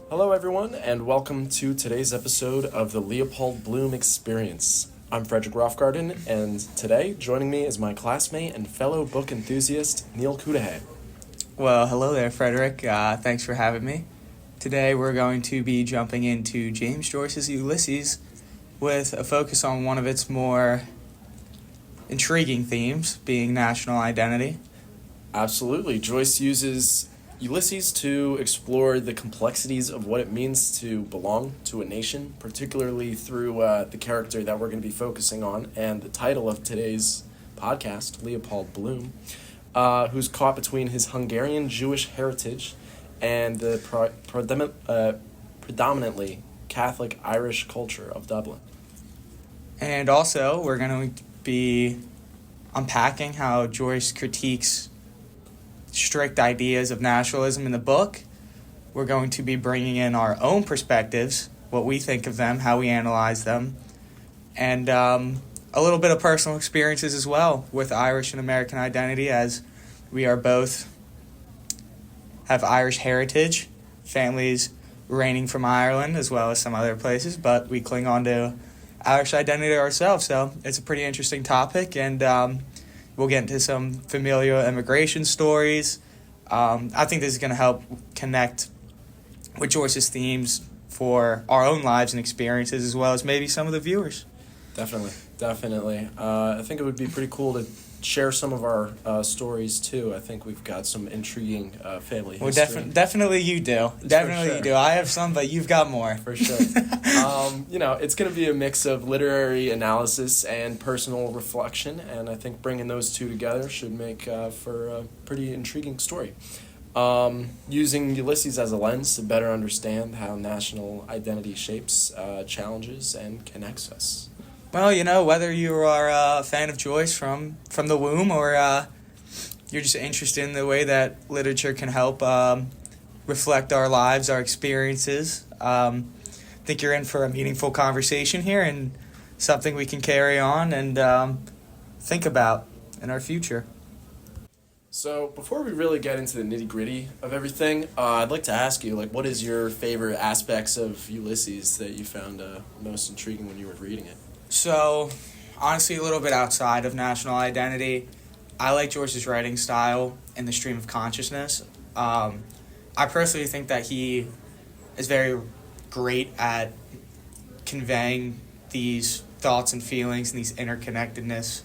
Hello, everyone, and welcome to today's episode of the Leopold Bloom Experience. I'm Frederick Rothgarden, and today joining me is my classmate and fellow book enthusiast, Neil Cudahy. Well, hello there, Frederick. Thanks for having me. Today we're going to be jumping into James Joyce's Ulysses with a focus on one of its more intriguing themes, being national identity. Absolutely. Joyce uses Ulysses to explore the complexities of what it means to belong to a nation, particularly through the character that we're going to be focusing on, and the title of today's podcast, Leopold Bloom, who's caught between his Hungarian Jewish heritage and the predominantly Catholic Irish culture of Dublin. And also, we're going to be unpacking how Joyce critiques strict ideas of nationalism in the book. We're going to be bringing in our own perspectives, what we think of them, how we analyze them, and a little bit of personal experiences as well with Irish and American identity, as we are both have Irish heritage, families reigning from Ireland as well as some other places, but we cling on to Irish identity ourselves. So it's a pretty interesting topic, and we'll get into some familial immigration stories. I think this is going to help connect with Joyce's themes for our own lives and experiences, as well as maybe some of the viewers. Definitely. I think it would be pretty cool to share some of our stories, too. I think we've got some intriguing family history. Well, definitely you do. Definitely you do. I have some, but you've got more. For sure. It's going to be a mix of literary analysis and personal reflection, and I think bringing those two together should make for a pretty intriguing story. Using Ulysses as a lens to better understand how national identity shapes, challenges, and connects us. Well, whether you are a fan of Joyce from the womb, or you're just interested in the way that literature can help reflect our lives, our experiences, I think you're in for a meaningful conversation here and something we can carry on and think about in our future. So before we really get into the nitty-gritty of everything, I'd like to ask you, what is your favorite aspects of Ulysses that you found most intriguing when you were reading it? So, honestly, a little bit outside of national identity, I like Joyce's writing style and the stream of consciousness. I personally think that he is very great at conveying these thoughts and feelings and these interconnectedness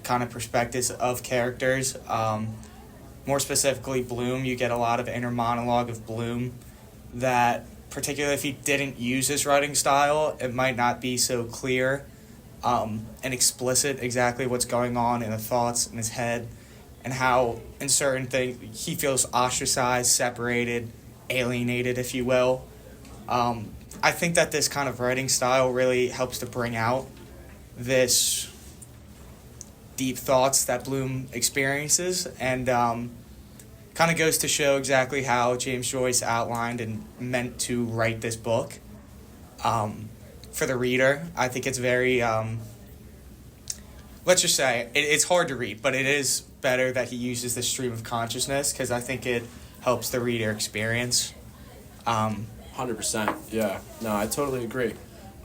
kind of perspectives of characters. More specifically, Bloom, you get a lot of inner monologue of Bloom that, particularly if he didn't use his writing style, it might not be so clear and explicit exactly what's going on in the thoughts in his head, and how in certain things he feels ostracized, separated, alienated, if you will. I think that this kind of writing style really helps to bring out this deep thoughts that Bloom experiences, and kind of goes to show exactly how James Joyce outlined and meant to write this book for the reader. I think it's very, let's just say, it's hard to read, but it is better that he uses the stream of consciousness, because I think it helps the reader experience. 100%, yeah. No, I totally agree.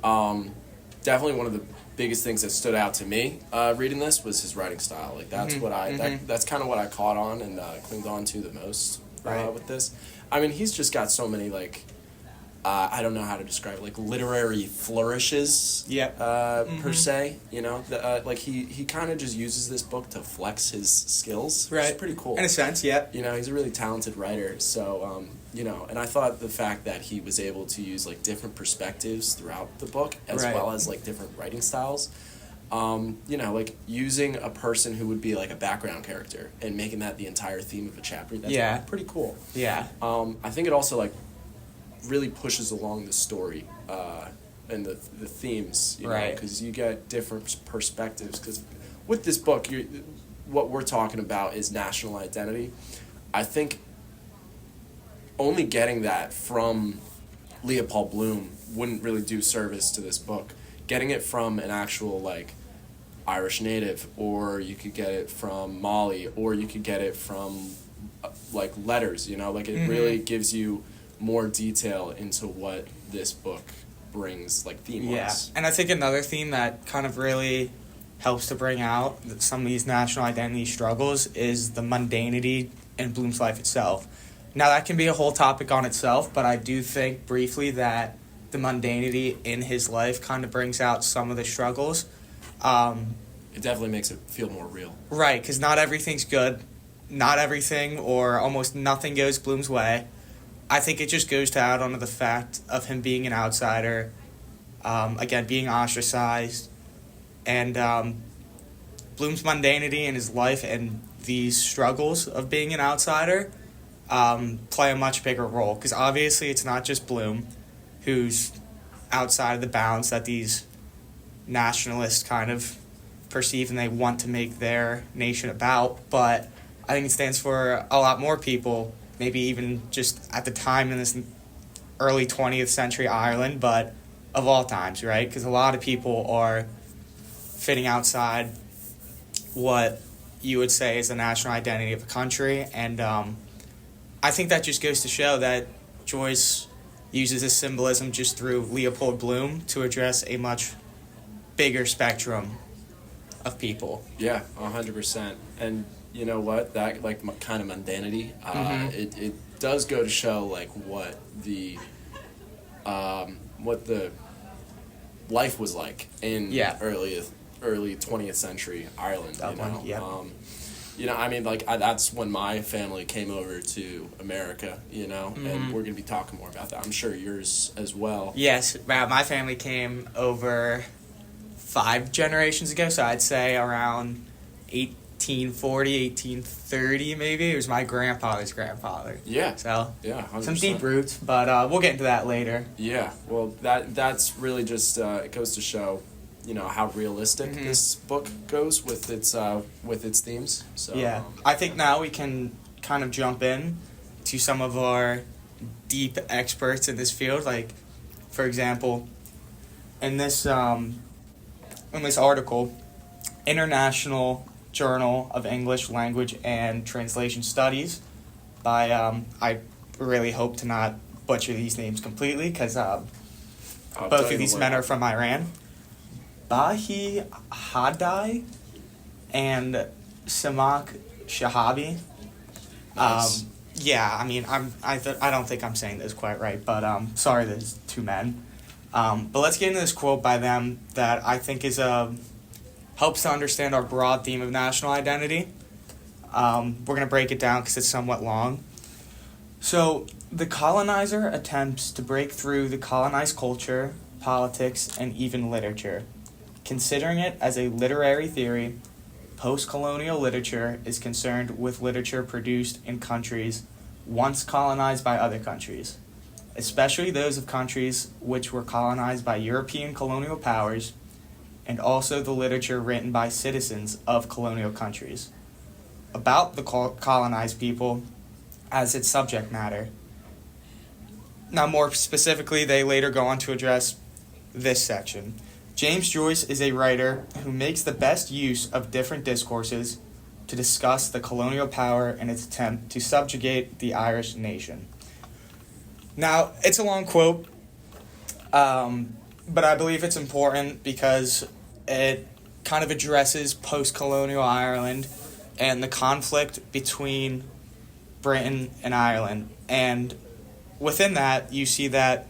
Definitely one of the biggest things that stood out to me reading this was his writing style. That's what that's kind of what I caught on and clinged on to the most with this. I mean, he's just got so many I don't know how to describe it, literary flourishes. Per se. He kind of just uses this book to flex his skills. Right. Which is pretty cool. In a sense, yeah. He's a really talented writer. So and I thought the fact that he was able to use different perspectives throughout the book, as well as different writing styles. Using a person who would be a background character and making that the entire theme of a chapter. That's pretty cool. Yeah. I think it also really pushes along the story and the themes, because you get different perspectives. Because with this book, what we're talking about is national identity. I think only getting that from Leopold Bloom wouldn't really do service to this book. Getting it from an actual Irish native, or you could get it from Molly, or you could get it from letters. It really gives you more detail into what this book brings, like, theme-wise. Yeah, and I think another theme that kind of really helps to bring out some of these national identity struggles is the mundanity in Bloom's life itself. Now, that can be a whole topic on itself, but I do think briefly that the mundanity in his life kind of brings out some of the struggles. It definitely makes it feel more real. Right, because not everything's good. Not everything or almost nothing goes Bloom's way. I think it just goes out onto the fact of him being an outsider, again, being ostracized, and Bloom's mundanity in his life and these struggles of being an outsider play a much bigger role. Because obviously it's not just Bloom who's outside of the bounds that these nationalists kind of perceive and they want to make their nation about, but I think it stands for a lot more people, maybe even just at the time in this early 20th century Ireland, but of all times, right? Because a lot of people are fitting outside what you would say is the national identity of a country, and I think that just goes to show that Joyce uses this symbolism just through Leopold Bloom to address a much bigger spectrum of people. Yeah, 100%. And you know what? That, like, kind of mundanity, it does go to show, like, what the life was like in early 20th century Ireland. I mean, like, that's when my family came over to America, and we're going to be talking more about that. I'm sure yours as well. Yes, my family came over 5 generations ago, so I'd say around 1840, 1830 maybe. It was my grandfather's grandfather. Yeah. So, yeah, 100%. Some deep roots, but we'll get into that later. Yeah, well, that's really just, it goes to show, how realistic this book goes with its themes. So yeah, I think now we can kind of jump in to some of our deep experts in this field. Like, for example, in this article, International Journal of English Language and Translation Studies, by I really hope to not butcher these names completely because both of these men are from Iran. Bahi Hadai and Samak Shahabi. Nice. Yeah, I mean, I don't think I'm saying this quite right, but sorry, there's 2 men. But let's get into this quote by them that I think is helps to understand our broad theme of national identity. We're going to break it down because it's somewhat long. So, the colonizer attempts to break through the colonized culture, politics, and even literature. Considering it as a literary theory, post-colonial literature is concerned with literature produced in countries once colonized by other countries, especially those of countries which were colonized by European colonial powers, and also the literature written by citizens of colonial countries, about the colonized people as its subject matter. Now, more specifically, they later go on to address this section. James Joyce is a writer who makes the best use of different discourses to discuss the colonial power and its attempt to subjugate the Irish nation. Now, it's a long quote, but I believe it's important because it kind of addresses post-colonial Ireland and the conflict between Britain and Ireland. And within that, you see that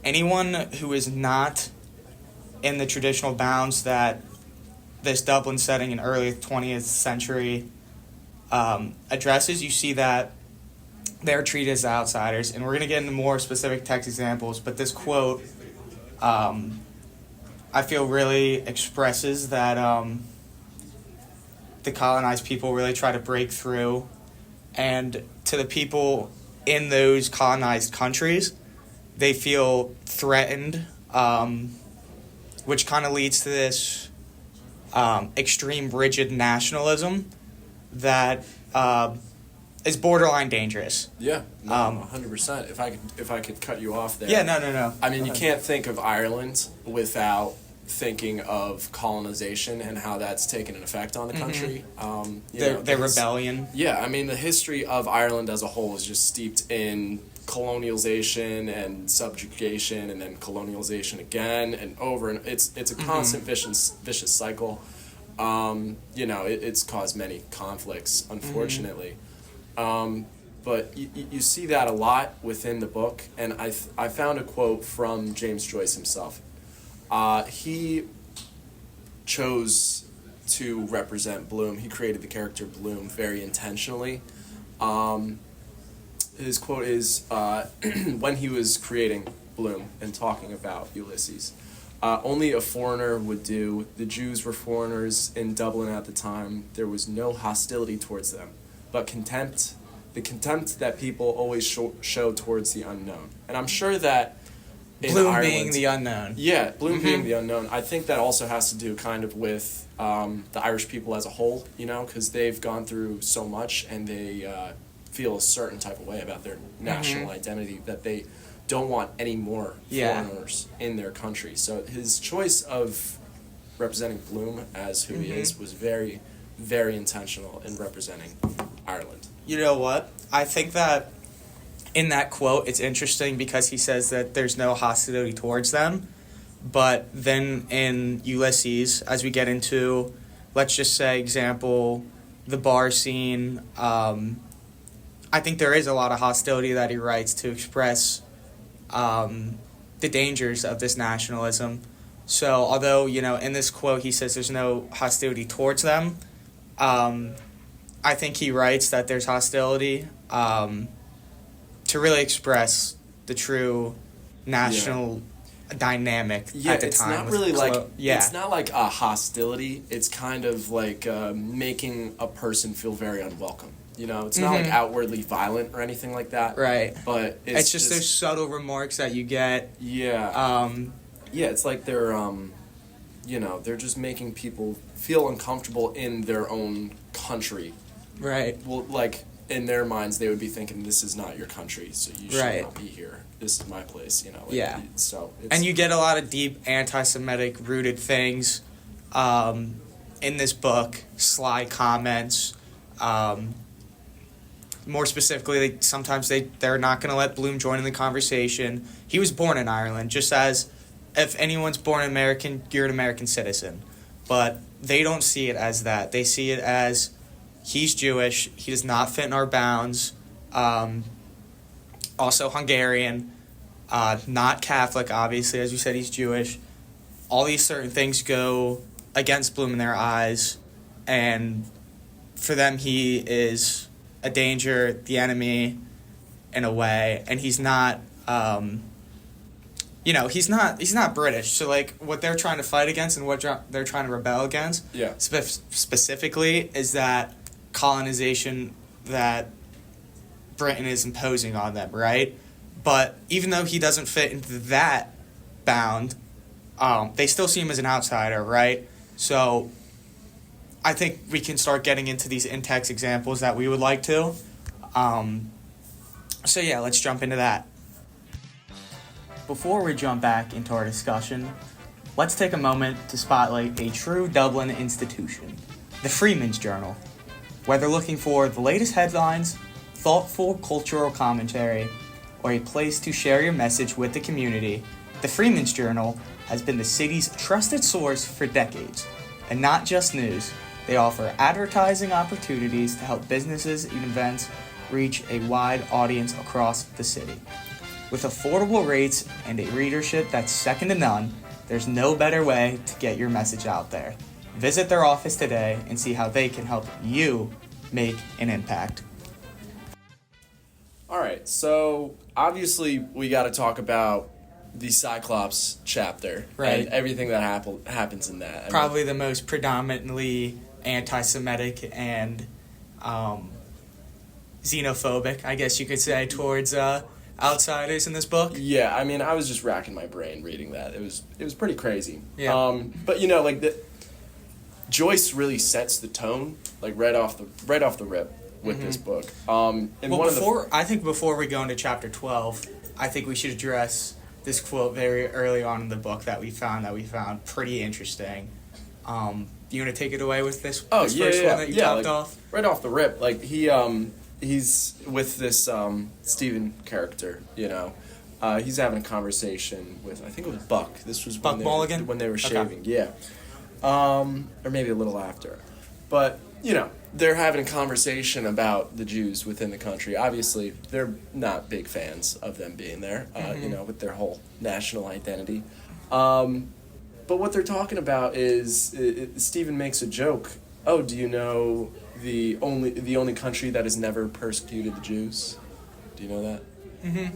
anyone who is not in the traditional bounds that this Dublin setting in early 20th century addresses, you see that they're treated as outsiders. And we're going to get into more specific text examples, but this quote, I feel really expresses that the colonized people really try to break through, and to the people in those colonized countries, they feel threatened, which kind of leads to this extreme rigid nationalism that is borderline dangerous. Yeah, no, 100%. If I could cut you off there. Yeah, no. I mean, you can't think of Ireland without thinking of colonization and how that's taken an effect on the country. Their rebellion. Yeah, I mean, the history of Ireland as a whole is just steeped in colonialization and subjugation and then colonialization again and over, and it's a constant vicious cycle. It's caused many conflicts, unfortunately. But you see that a lot within the book, and I found a quote from James Joyce himself. He chose to represent Bloom. He created the character Bloom very intentionally. His quote is, when he was creating Bloom and talking about Ulysses, only a foreigner would do. The Jews were foreigners in Dublin at the time. There was no hostility towards them, but contempt. The contempt that people always show towards the unknown. And I'm sure that in Bloom Ireland, being the unknown. Yeah, Bloom being the unknown. I think that also has to do kind of with the Irish people as a whole, because they've gone through so much and they feel a certain type of way about their national identity that they don't want any more foreigners in their country. So his choice of representing Bloom as who he is was very, very intentional in representing Ireland. You know what? I think that in that quote, it's interesting because he says that there's no hostility towards them. But then in Ulysses, as we get into, let's just say, example, the bar scene, I think there is a lot of hostility that he writes to express the dangers of this nationalism. So although, in this quote he says there's no hostility towards them, I think he writes that there's hostility to really express the true national dynamic at the it's time. Not really it's not like a hostility. It's kind of like making a person feel very unwelcome. It's not like outwardly violent or anything like that. Right. But it's just those subtle remarks that you get. Yeah. It's like they're they're just making people feel uncomfortable in their own country. Right. Well, like in their minds, they would be thinking, "This is not your country, so you should not be here. This is my place." So. And you get a lot of deep anti-Semitic rooted things in this book. Sly comments. More specifically, sometimes they're not going to let Bloom join in the conversation. He was born in Ireland, just as if anyone's born American, you're an American citizen. But they don't see it as that. They see it as he's Jewish, he does not fit in our bounds, also Hungarian, not Catholic, obviously, as you said, he's Jewish. All these certain things go against Bloom in their eyes, and for them he is a danger, the enemy, in a way, and he's not, he's not British. So like what they're trying to fight against and what they're trying to rebel against, specifically, is that colonization that Britain is imposing on them, right? But even though he doesn't fit into that bound, they still see him as an outsider, right? So I think we can start getting into these in-text examples that we would like to. So yeah, let's jump into that. Before we jump back into our discussion, let's take a moment to spotlight a true Dublin institution, the Freeman's Journal. Whether looking for the latest headlines, thoughtful cultural commentary, or a place to share your message with the community, the Freeman's Journal has been the city's trusted source for decades. And not just news, they offer advertising opportunities to help businesses and events reach a wide audience across the city. With affordable rates and a readership that's second to none, there's no better way to get your message out there. Visit their office today and see how they can help you make an impact. All right, so obviously we got to talk about the Cyclops chapter, right? And everything that happens in that. Probably the most predominantly anti-Semitic and xenophobic, I guess you could say, towards outsiders in this book. Yeah, I mean, I was just racking my brain reading that. It was pretty crazy. Yeah. But Joyce really sets the tone, like right off the rip with this book. I think before we go into chapter 12, I think we should address this quote very early on in the book that we found pretty interesting. You want to take it away with this first one that you topped off? Right off the rip, like he he's with this Steven character, you know. He's having a conversation with, I think it was Buck. This was Buck Mulligan? when they were shaving, yeah. Or maybe a little after. But, you know, they're having a conversation about the Jews within the country. Obviously, they're not big fans of them being there, you know, with their whole national identity. But what they're talking about is, Stephen makes a joke. Oh, do you know the only country that has never persecuted the Jews? Do you know that? Mm-hmm.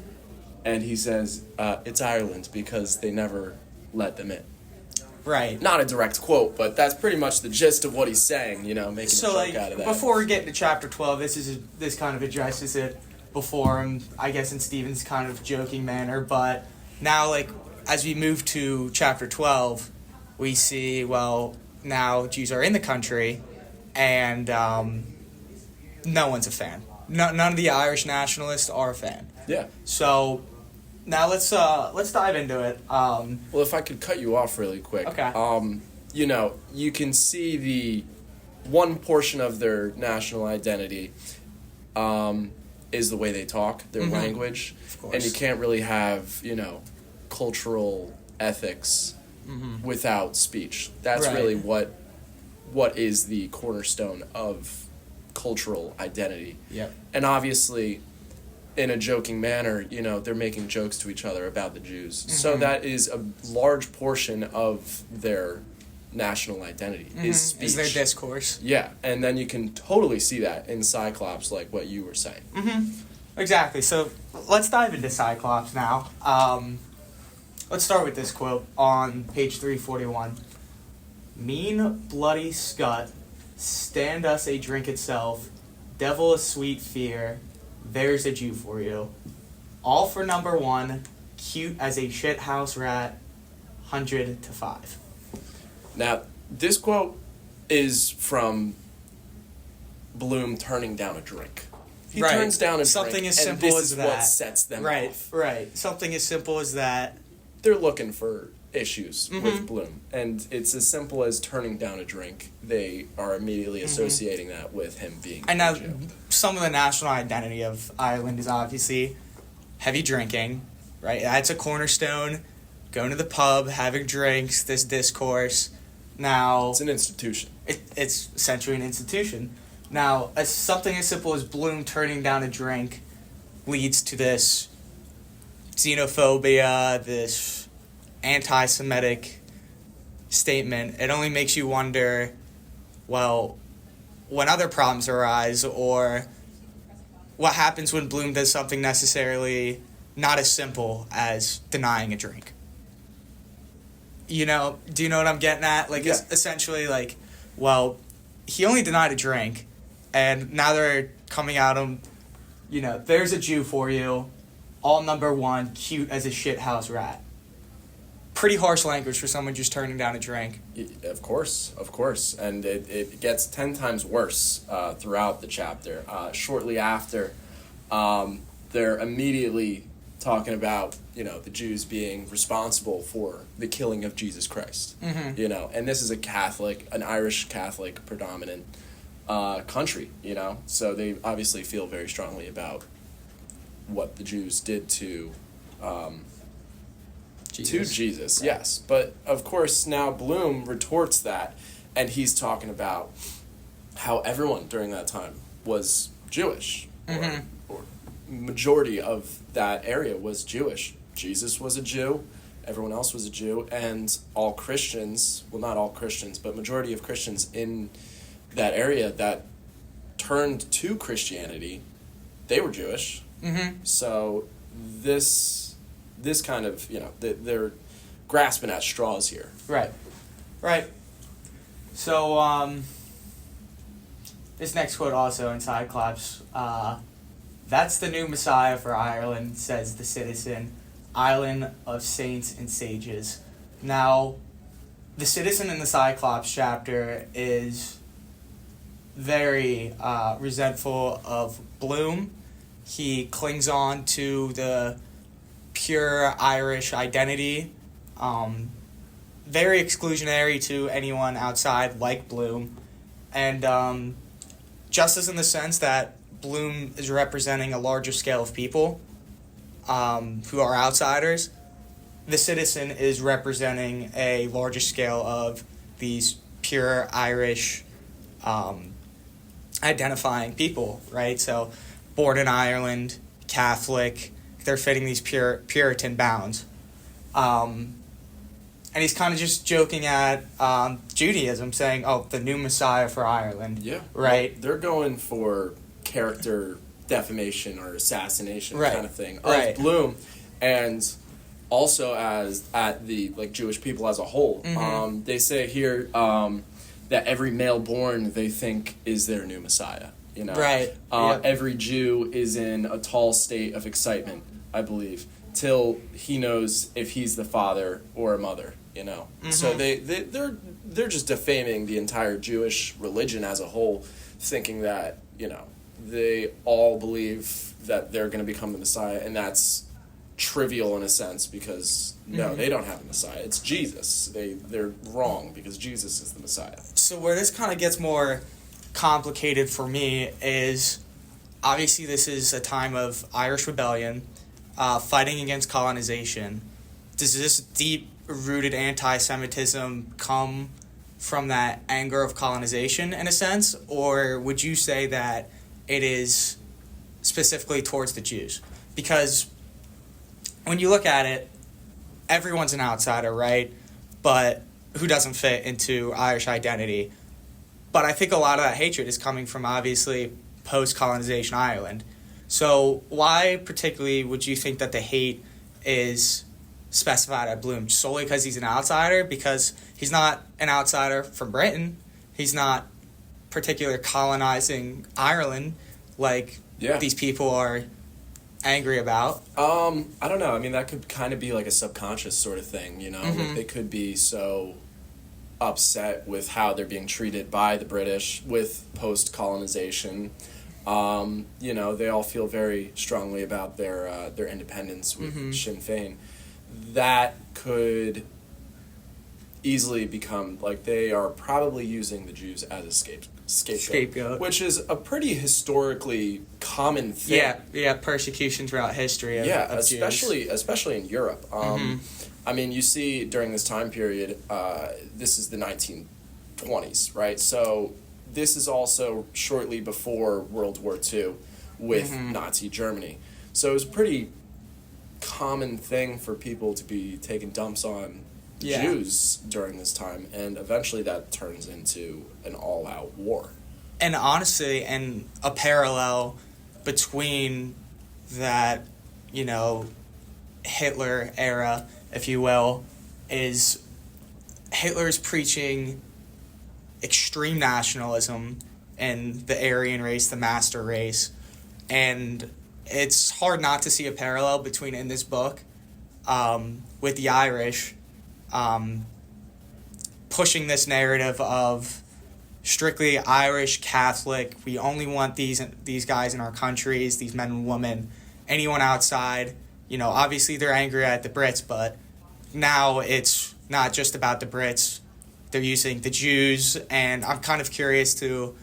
And he says, it's Ireland because they never let them in. Right. Not a direct quote, but that's pretty much the gist of what he's saying, you know, making a joke out of that. Before we get into chapter 12, this kind of addresses it before, I guess in Stephen's kind of joking manner, but now, like, as we move to chapter 12, we see, well, now Jews are in the country, and no one's a fan. None of the Irish nationalists are a fan. Yeah. So now let's dive into it. Well, if I could cut you off really quick. Okay. You know, you can see the one portion of their national identity is the way they talk, their language. Of course. And you can't really have, you know, cultural ethics without speech. That's Right. really what is the cornerstone of cultural identity. Yep. And obviously, in a joking manner, you know, they're making jokes to each other about the Jews. So that is a large portion of their national identity, is speech. Is their discourse. Yeah, and then you can totally see that in Cyclops, like what you were saying. Exactly. So let's dive into Cyclops now. Let's start with this quote on page 341. Mean, bloody scut, stand us a drink itself, devil a sweet fear, there's a Jew for you. All for number one, cute as a shithouse rat, 100 to 5. Now, this quote is from Bloom turning down a drink. He Right. turns down a Something drink, as and simple this as is that. what sets them off. Right. Something as simple as that. They're looking for issues with Bloom, and it's as simple as turning down a drink. They are immediately associating that with him being And now, a Jew. some of the national identity of Ireland is obviously heavy drinking, right? That's a cornerstone. Going to the pub, having drinks, this discourse. Now, It's an institution. it's essentially an institution. Now, something as simple as Bloom turning down a drink leads to this xenophobia, this anti-Semitic statement. It only makes you wonder, well, when other problems arise, or what happens when Bloom does something necessarily not as simple as denying a drink. You know, do you know what I'm getting at? Like, Yeah. It's essentially like, well, he only denied a drink, and now they're coming at him, you know, there's a Jew for you, all number one, cute as a shithouse rat. Pretty harsh language for someone just turning down a drink. Of course. And it gets 10 times worse throughout the chapter. Shortly after, they're immediately talking about, you know, the Jews being responsible for the killing of Jesus Christ. You know, and this is an Irish Catholic predominant country, you know, so they obviously feel very strongly about what the Jews did to Jesus, yes. But, of course, now Bloom retorts that, and he's talking about how everyone during that time was Jewish, or majority of that area was Jewish. Jesus was a Jew, everyone else was a Jew, and all Christians, well, not all Christians, but majority of Christians in that area that turned to Christianity, they were Jewish. So this kind of, you know, they're grasping at straws here. Right. So, this next quote also in Cyclops, that's the new Messiah for Ireland, says the citizen, island of saints and sages. Now, the citizen in the Cyclops chapter is very resentful of Bloom. He clings on to the pure Irish identity, very exclusionary to anyone outside like Bloom, and just as in the sense that Bloom is representing a larger scale of people who are outsiders. The Citizen is representing a larger scale of these pure Irish identifying people, right? So, born in Ireland, Catholic, they're fitting these Puritan bounds. And he's kind of just joking at Judaism, saying, "Oh, the new Messiah for Ireland." Yeah. Right. Well, they're going for character defamation or assassination kind of thing of Bloom, and also as at the Jewish people as a whole. Mm-hmm. They say here that every male born they think is their new Messiah. You know. Right. Every Jew is in a tall state of excitement, I believe, till he knows if he's the father or a mother. You know, so they're just defaming the entire Jewish religion as a whole, thinking that they all believe that they're going to become the Messiah, and that's trivial in a sense because they don't have a Messiah. It's Jesus. They're wrong because Jesus is the Messiah. So where this kind of gets more complicated for me is obviously this is a time of Irish rebellion, fighting against colonization. Does this deep-rooted anti-Semitism come from that anger of colonization in a sense, or would you say that it is specifically towards the Jews? Because when you look at it, everyone's an outsider, right? But who doesn't fit into Irish identity? But I think a lot of that hatred is coming from obviously post-colonization Ireland. So why particularly would you think that the hate is specified at Bloom? Solely because he's an outsider? Because he's not an outsider from Britain. He's not particularly colonizing Ireland like these people are angry about. I don't know. I mean, that could kind of be like a subconscious sort of thing, you know? Like they could be so upset with how they're being treated by the British with post-colonization. They all feel very strongly about their independence with Sinn Féin. That could easily become they are probably using the Jews as a scapegoat, which is a pretty historically common thing. Yeah, persecution throughout history of especially Jews. Especially in Europe. I mean, you see during this time period, this is the 1920s, right? So this is also shortly before World War II with Nazi Germany. So it was a pretty common thing for people to be taking dumps on Jews during this time, and eventually that turns into an all-out war. And honestly, and a parallel between that, Hitler era, if you will, is Hitler's preaching extreme nationalism and the Aryan race, the master race, and it's hard not to see a parallel between in this book with the Irish pushing this narrative of strictly Irish Catholic. We only want these guys in our countries, these men and women. Anyone outside, obviously they're angry at the Brits, but now it's not just about the Brits. They're using the Jews, and I'm kind of curious to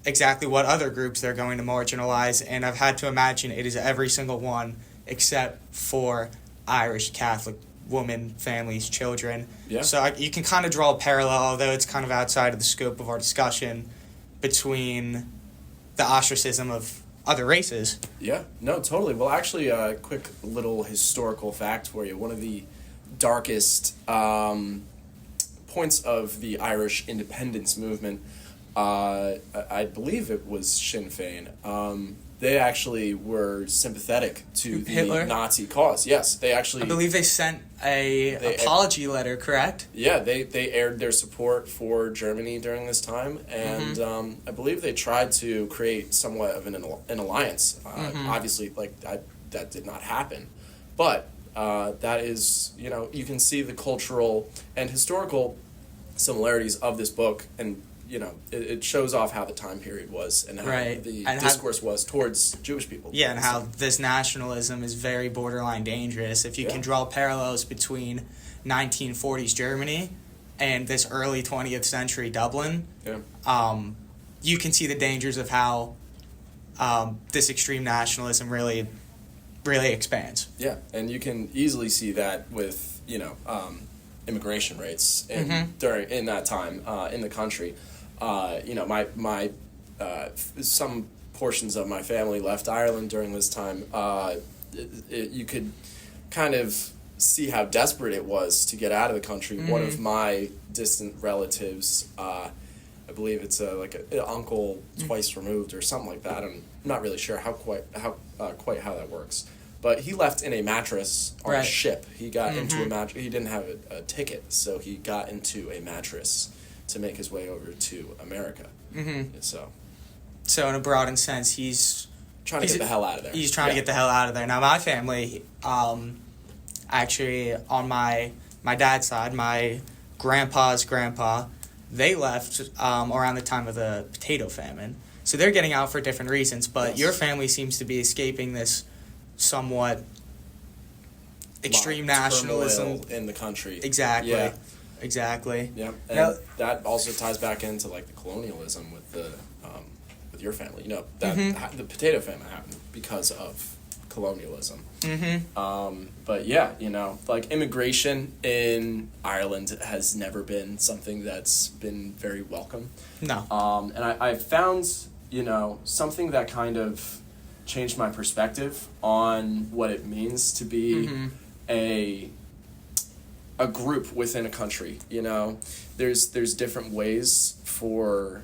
exactly what other groups they're going to marginalize, and I've had to imagine it is every single one except for Irish Catholic women, families, children. Yeah. So you can kind of draw a parallel, although it's kind of outside of the scope of our discussion, between the ostracism of other races. Yeah, no, totally. Well, actually, a quick little historical fact for you. One of the darkest points of the Irish independence movement, I believe it was Sinn Féin. They actually were sympathetic to the Hitler? Nazi cause. Yes, they actually... I believe they sent a apology letter, correct? Yeah, they aired their support for Germany during this time, and I believe they tried to create somewhat of an alliance. Obviously, that did not happen. But that is, you can see the cultural and historical similarities of this book, and it shows off how the time period was and how the discourse was towards Jewish people. Yeah, and how this nationalism is very borderline dangerous. If you can draw parallels between 1940s Germany and this early 20th century Dublin, you can see the dangers of how this extreme nationalism really expands. Yeah, and you can easily see that with immigration rates in that time in the country. My some portions of my family left Ireland during this time. You could kind of see how desperate it was to get out of the country. One of my distant relatives, I believe it's like an uncle twice removed or something like that. I'm not really sure quite how that works. But he left in a mattress on a ship. He got into a mattress. He didn't have a ticket, so he got into a mattress to make his way over to America. Mm-hmm. So in a broadened sense, he's trying to get the hell out of there. He's trying to get the hell out of there. Now, my family, actually, on my dad's side, my grandpa's grandpa, they left around the time of the potato famine. So they're getting out for different reasons, but your family seems to be escaping this somewhat extreme nationalism in the country. Exactly. Yeah. Exactly. Yeah, and that also ties back into like the colonialism with your family. The potato famine happened because of colonialism. Mm-hmm. But yeah, like immigration in Ireland has never been something that's been very welcome. No. And I found something that kind of changed my perspective on what it means to be a group within a country. There's different ways for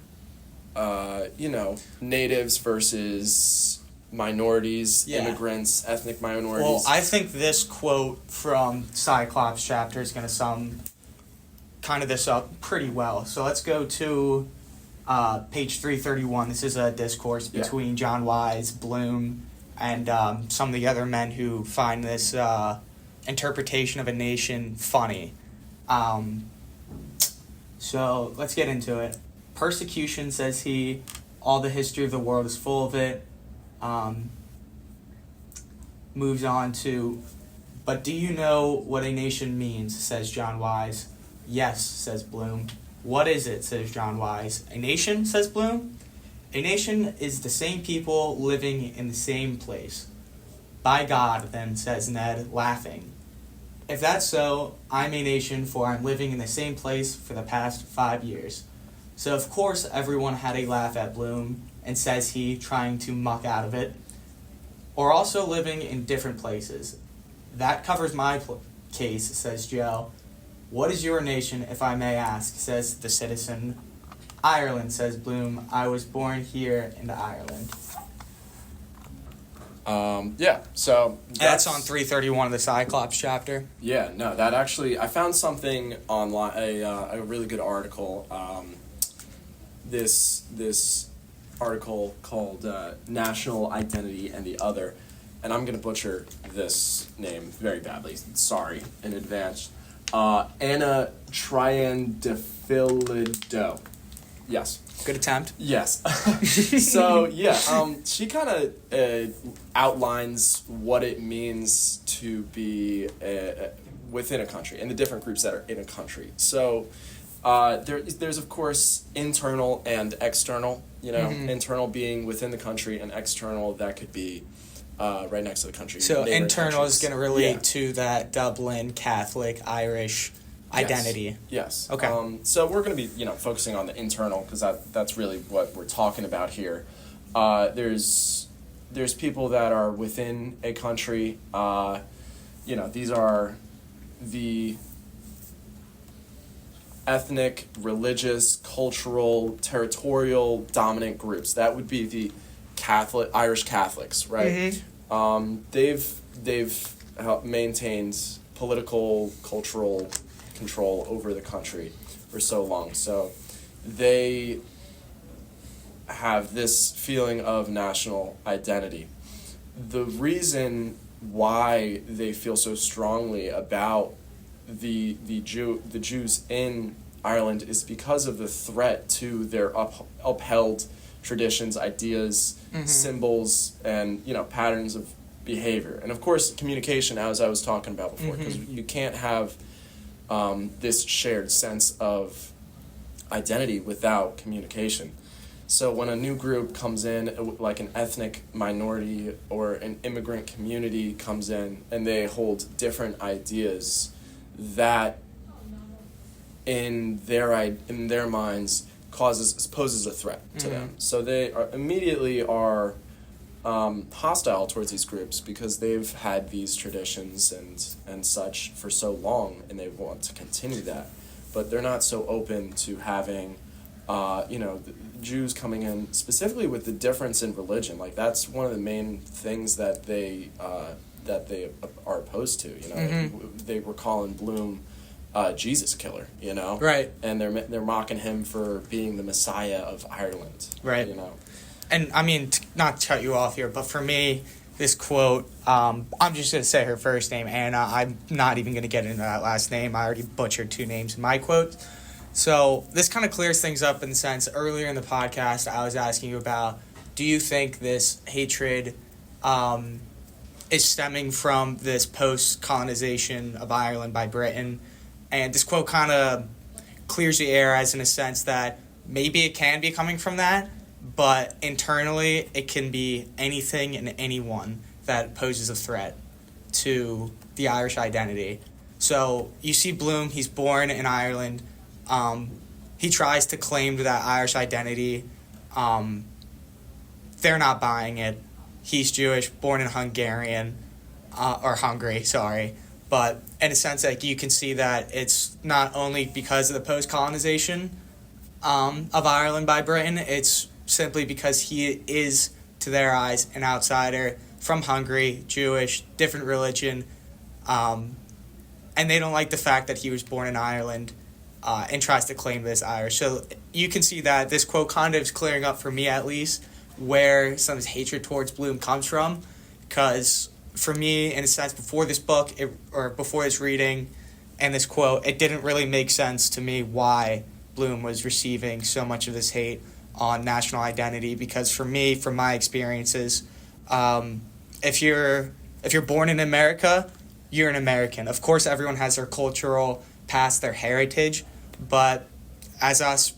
natives versus minorities, immigrants, ethnic minorities. Well, I think this quote from Cyclops chapter is going to sum kind of this up pretty well. So let's go to page 331. This is a discourse between John Wise, Bloom, and some of the other men who find this interpretation of a nation funny. So let's get into it. Persecution, says he, all the history of the world is full of it. Moves on to, but do you know what a nation means, says John Wise. Yes, says Bloom. What is it, says John Wise. A nation, says Bloom. A nation is the same people living in the same place. By God, then, says Ned, laughing. If that's so, I'm a nation, for I'm living in the same place for the past 5 years. So, of course, everyone had a laugh at Bloom, and says he, trying to muck out of it. Or also living in different places. That covers my case, says Joe. What is your nation, if I may ask, says the citizen. Ireland, says Bloom. I was born here in Ireland. So that's on 331 of the Cyclops chapter. Yeah, no, that actually, I found something online, a really good article. This article called National Identity and the Other, and I'm going to butcher this name very badly. Sorry in advance. Anna Triandafilido. Yes. Good attempt. Yes. So, she kind of outlines what it means to be within a country and the different groups that are in a country. So, there's, of course, internal and external, internal being within the country and external that could be right next to the country. So, internal is going to relate to that Dublin Catholic Irish identity. Yes. Okay. So we're going to be, focusing on the internal because that's really what we're talking about here. There's people that are within a country. These are the ethnic, religious, cultural, territorial dominant groups. That would be the Irish Catholics, right? Mm-hmm. They've maintained political, cultural control over the country for so long. So they have this feeling of national identity. The reason why they feel so strongly about the Jews in Ireland is because of the threat to their upheld traditions, ideas, symbols, and patterns of behavior. And of course, communication, as I was talking about before, because you can't have this shared sense of identity without communication. So when a new group comes in, like an ethnic minority or an immigrant community comes in and they hold different ideas, that in their minds poses a threat to them. So they immediately are hostile towards these groups because they've had these traditions and such for so long, and they want to continue that. But they're not so open to having, the Jews coming in specifically with the difference in religion. Like that's one of the main things that they are opposed to. They were calling Bloom Jesus killer, right, and they're mocking him for being the Messiah of Ireland, right, And I mean, not to cut you off here, but for me, this quote, I'm just going to say her first name, Anna. I'm not even going to get into that last name. I already butchered 2 names in my quote. So this kind of clears things up in the sense, earlier in the podcast, I was asking you about, do you think this hatred is stemming from this post-colonization of Ireland by Britain? And this quote kind of clears the air as in a sense that maybe it can be coming from that, but internally it can be anything and anyone that poses a threat to the Irish identity. So you see Bloom, he's born in Ireland. He tries to claim that Irish identity. They're not buying it. He's Jewish, born in Hungary, sorry. But in a sense, like, you can see that it's not only because of the post-colonization of Ireland by Britain, it's simply because he is, to their eyes, an outsider from Hungary, Jewish, different religion, and they don't like the fact that he was born in Ireland and tries to claim this Irish. So you can see that this quote kind of is clearing up, for me at least, where some of his hatred towards Bloom comes from, because for me, in a sense, before this book, or before this reading and this quote, it didn't really make sense to me why Bloom was receiving so much of this hate on national identity, because for me, from my experiences, if you're born in America, you're an American. Of course, everyone has their cultural past, their heritage, but as us,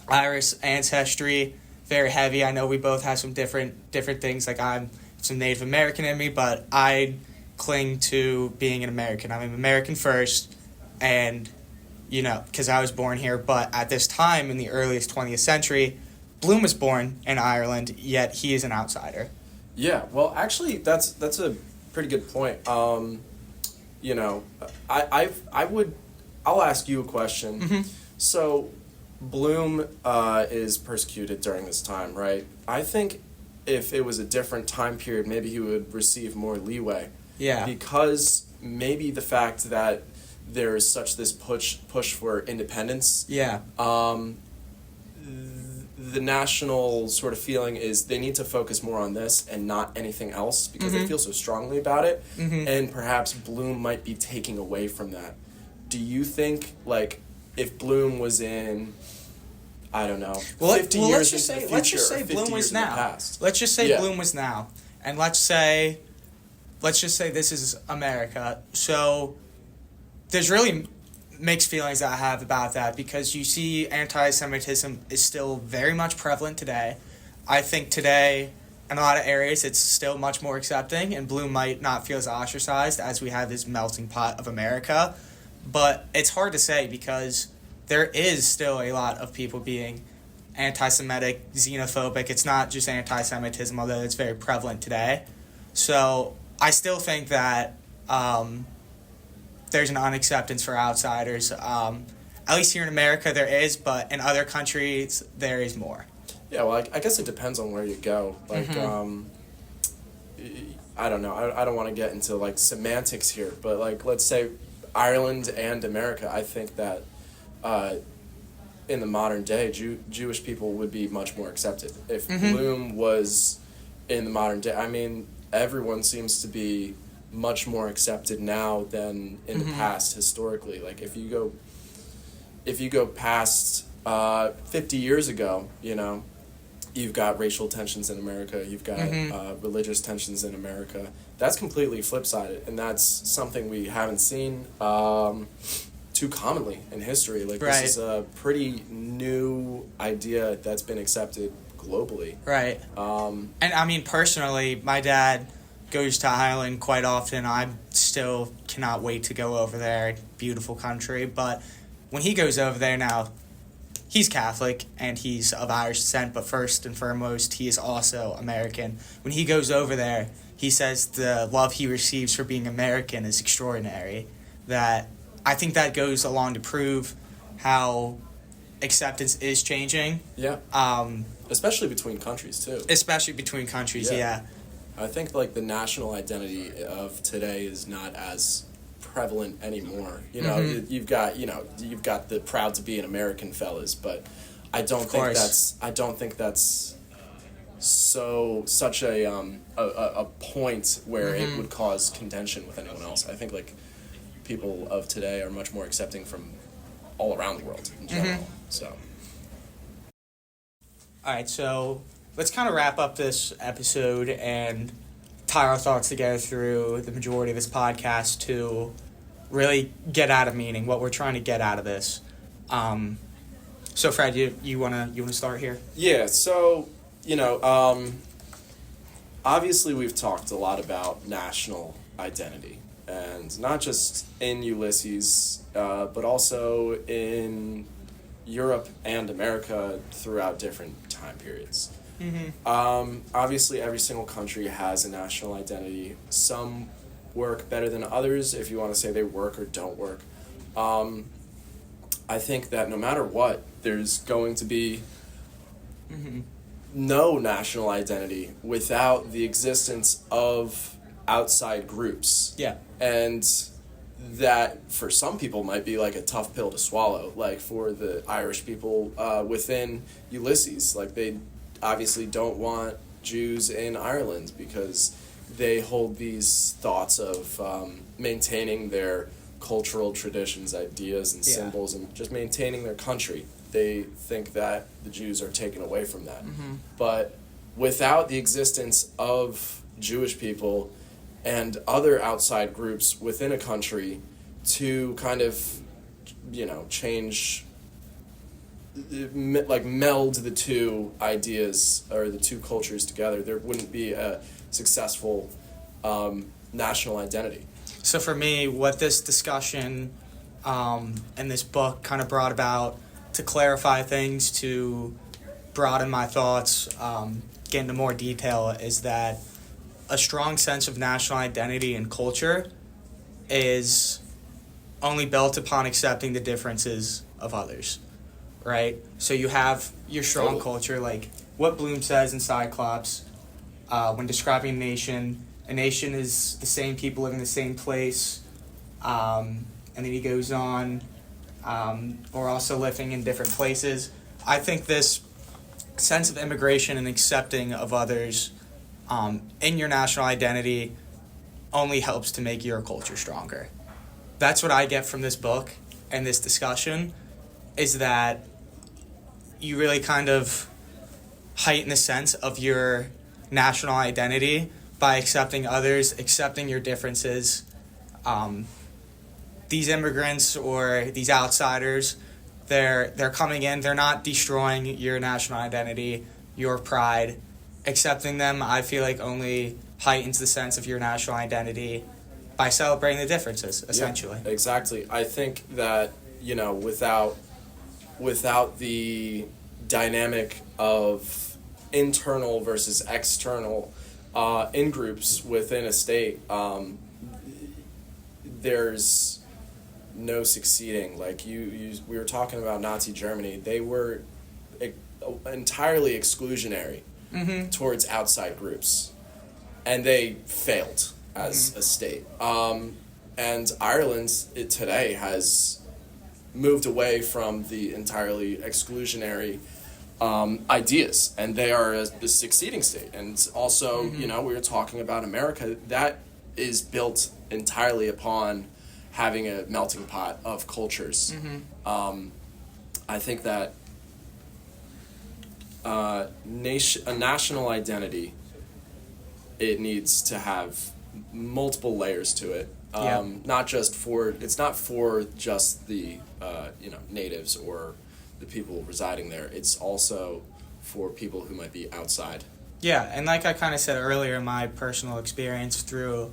Irish ancestry, very heavy. I know we both have some different things. Like, I'm some Native American in me, but I cling to being an American. I'm an American first, and because I was born here. But at this time, in the earliest 20th century, Bloom was born in Ireland, yet he is an outsider. Yeah, well, actually, that's a pretty good point. I'll ask you a question. Mm-hmm. So, Bloom is persecuted during this time, right? I think if it was a different time period, maybe he would receive more leeway. Yeah. Because maybe the fact that there is such this push for independence. Yeah. The national sort of feeling is they need to focus more on this and not anything else because they feel so strongly about it. Mm-hmm. And perhaps Bloom might be taking away from that. Do you think, like, if Bloom was in, I don't know, 50 years into the future, let's just say or 50 Bloom was years in the now. past? Let's just say Bloom was now. And let's just say this is America. So there's really mixed feelings that I have about that, because you see anti-Semitism is still very much prevalent today. I think today, in a lot of areas, it's still much more accepting, and Bloom might not feel as ostracized as we have this melting pot of America. But it's hard to say, because there is still a lot of people being anti-Semitic, xenophobic. It's not just anti-Semitism, although it's very prevalent today. So I still think that there's an unacceptance for outsiders. At least here in America there is, but in other countries there is more. Yeah, well, I guess it depends on where you go. Like, I don't know. I don't want to get into, like, semantics here, but, like, let's say Ireland and America, I think that in the modern day, Jewish people would be much more accepted. If Bloom was in the modern day, I mean, everyone seems to be much more accepted now than in the past historically. Like, if you go past 50 years ago, you've got racial tensions in America, you've got religious tensions in America. That's completely flip-sided, and that's something we haven't seen too commonly in history. Like, right. This is a pretty new idea that's been accepted globally. Right. And I mean, personally, my dad goes to Ireland quite often. I still cannot wait to go over there. Beautiful country. But when he goes over there now, he's Catholic and he's of Irish descent, but first and foremost, he is also American. When he goes over there, he says the love he receives for being American is extraordinary. That I think that goes along to prove how acceptance is changing. Yeah. Especially between countries, too. Especially between countries, yeah. I think, like, the national identity of today is not as prevalent anymore. You know, you've got the proud to be an American fellas, but I don't think that's such a point where it would cause contention with anyone else. I think, like, people of today are much more accepting from all around the world in general. So, all right, so let's kind of wrap up this episode and tie our thoughts together through the majority of this podcast to really get out of meaning what we're trying to get out of this. So Fred, you wanna start here? Yeah. So obviously we've talked a lot about national identity, and not just in Ulysses, but also in Europe and America throughout different time periods. Obviously, every single country has a national identity. Some work better than others, if you want to say they work or don't work. I think that no matter what, there's going to be no national identity without the existence of outside groups. Yeah. And that, for some people, might be like a tough pill to swallow. Like, for the Irish people within Ulysses, like, they obviously don't want Jews in Ireland because they hold these thoughts of maintaining their cultural traditions, ideas, and symbols, and just maintaining their country. They think that the Jews are taken away from that. But without the existence of Jewish people and other outside groups within a country to kind of, change, like, meld the two ideas or the two cultures together, there wouldn't be a successful national identity. So for me, what this discussion and this book kind of brought about to clarify things, to broaden my thoughts, get into more detail, is that a strong sense of national identity and culture is only built upon accepting the differences of others, right? So you have your strong culture, like what Bloom says in Cyclops, when describing a nation is the same people living in the same place, and then he goes on, or also living in different places. I think this sense of immigration and accepting of others in your national identity only helps to make your culture stronger. That's what I get from this book and this discussion, is that you really kind of heighten the sense of your national identity by accepting others, accepting your differences. These immigrants or these outsiders, they're coming in, they're not destroying your national identity, your pride. Accepting them, I feel like, only heightens the sense of your national identity by celebrating the differences, essentially. Yeah, exactly. I think that, without the dynamic of internal versus external in-groups within a state, there's no succeeding. Like, we were talking about Nazi Germany. They were entirely exclusionary towards outside groups, and they failed as a state. And Ireland today has moved away from the entirely exclusionary ideas, and they are a succeeding state. And also, we were talking about America, that is built entirely upon having a melting pot of cultures. I think that a national identity, it needs to have multiple layers to it. It's not for just the natives or the people residing there. It's also for people who might be outside. Yeah, and like I kind of said earlier, my personal experience through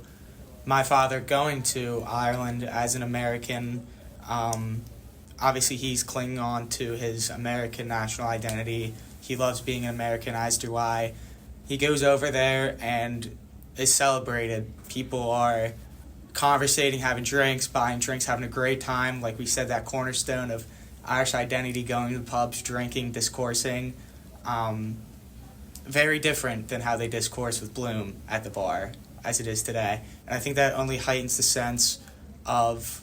my father going to Ireland as an American, obviously he's clinging on to his American national identity. He loves being an American, as do I. He goes over there and is celebrated. People are conversating, having drinks, buying drinks, having a great time. Like we said, that cornerstone of Irish identity, going to the pubs, drinking, discoursing. Very different than how they discourse with Bloom at the bar as it is today. And I think that only heightens the sense of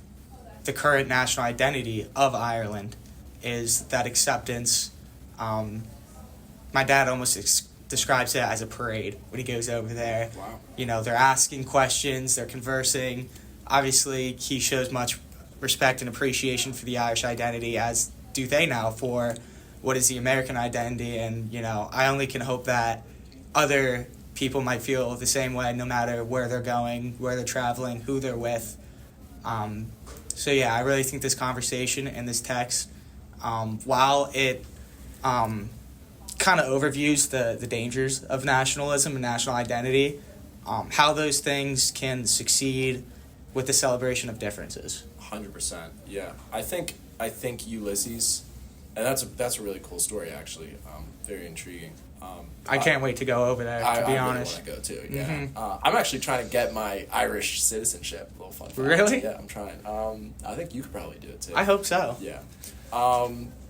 the current national identity of Ireland, is that acceptance. My dad almost describes it as a parade when he goes over there. Wow. You know, they're asking questions, they're conversing. Obviously, he shows much respect and appreciation for the Irish identity, as do they now for what is the American identity. And, you know, I only can hope that other people might feel the same way no matter where they're going, where they're traveling, who they're with. So, yeah, I really think this conversation and this text, while it kind of overviews the dangers of nationalism and national identity, how those things can succeed with the celebration of differences. 100%. Yeah, I think Ulysses, and that's a really cool story actually. Very intriguing. I can't wait to go over there. To be honest, I really want to go too. Yeah, Mm-hmm. I'm actually trying to get my Irish citizenship. A little fun fact. Really? Yeah, I'm trying. I think you could probably do it too. I hope so. Yeah.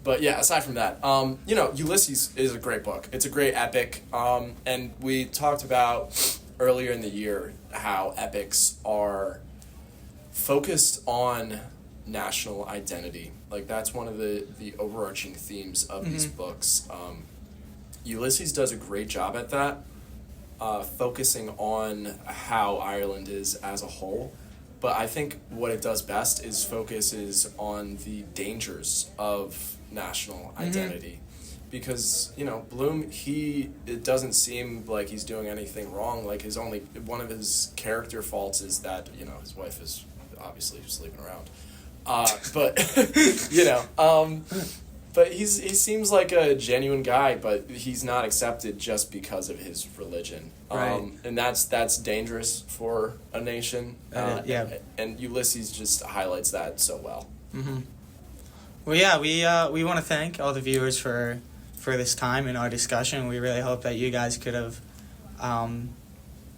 But yeah, aside from that, you know, Ulysses is a great book. It's a great epic. And we talked about earlier in the year how epics are focused on national identity. Like, that's one of the overarching themes of these books. Ulysses does a great job at that, focusing on how Ireland is as a whole. But I think what it does best is focuses on the dangers of national identity. Because, you know, Bloom, it doesn't seem like he's doing anything wrong. Like, one of his character faults is that, you know, his wife is obviously sleeping around. But, you know, but he seems like a genuine guy, but he's not accepted just because of his religion. Right. And that's dangerous for a nation. Yeah. And Ulysses just highlights that so well. Mm-hmm. Well, yeah, we want to thank all the viewers for this time in our discussion. We really hope that you guys could have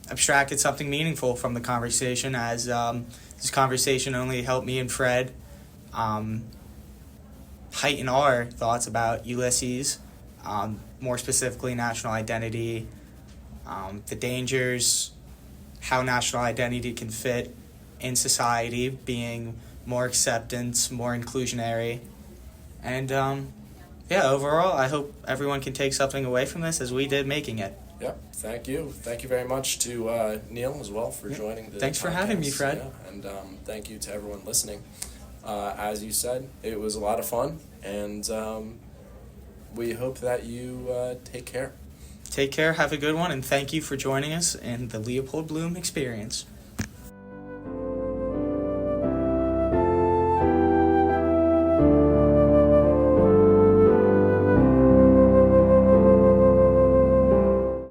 abstracted something meaningful from the conversation, as this conversation only helped me and Fred heighten our thoughts about Ulysses, more specifically national identity, the dangers, how national identity can fit in society, being more acceptance, more inclusionary. And yeah, overall, I hope everyone can take something away from this as we did making it. Yep, thank you. Thank you very much to Neil as well for joining the Thanks for podcast. having me, Fred. Yeah, and thank you to everyone listening. As you said, it was a lot of fun, and we hope that you take care. Take care, have a good one, and thank you for joining us in the Leopold Bloom experience.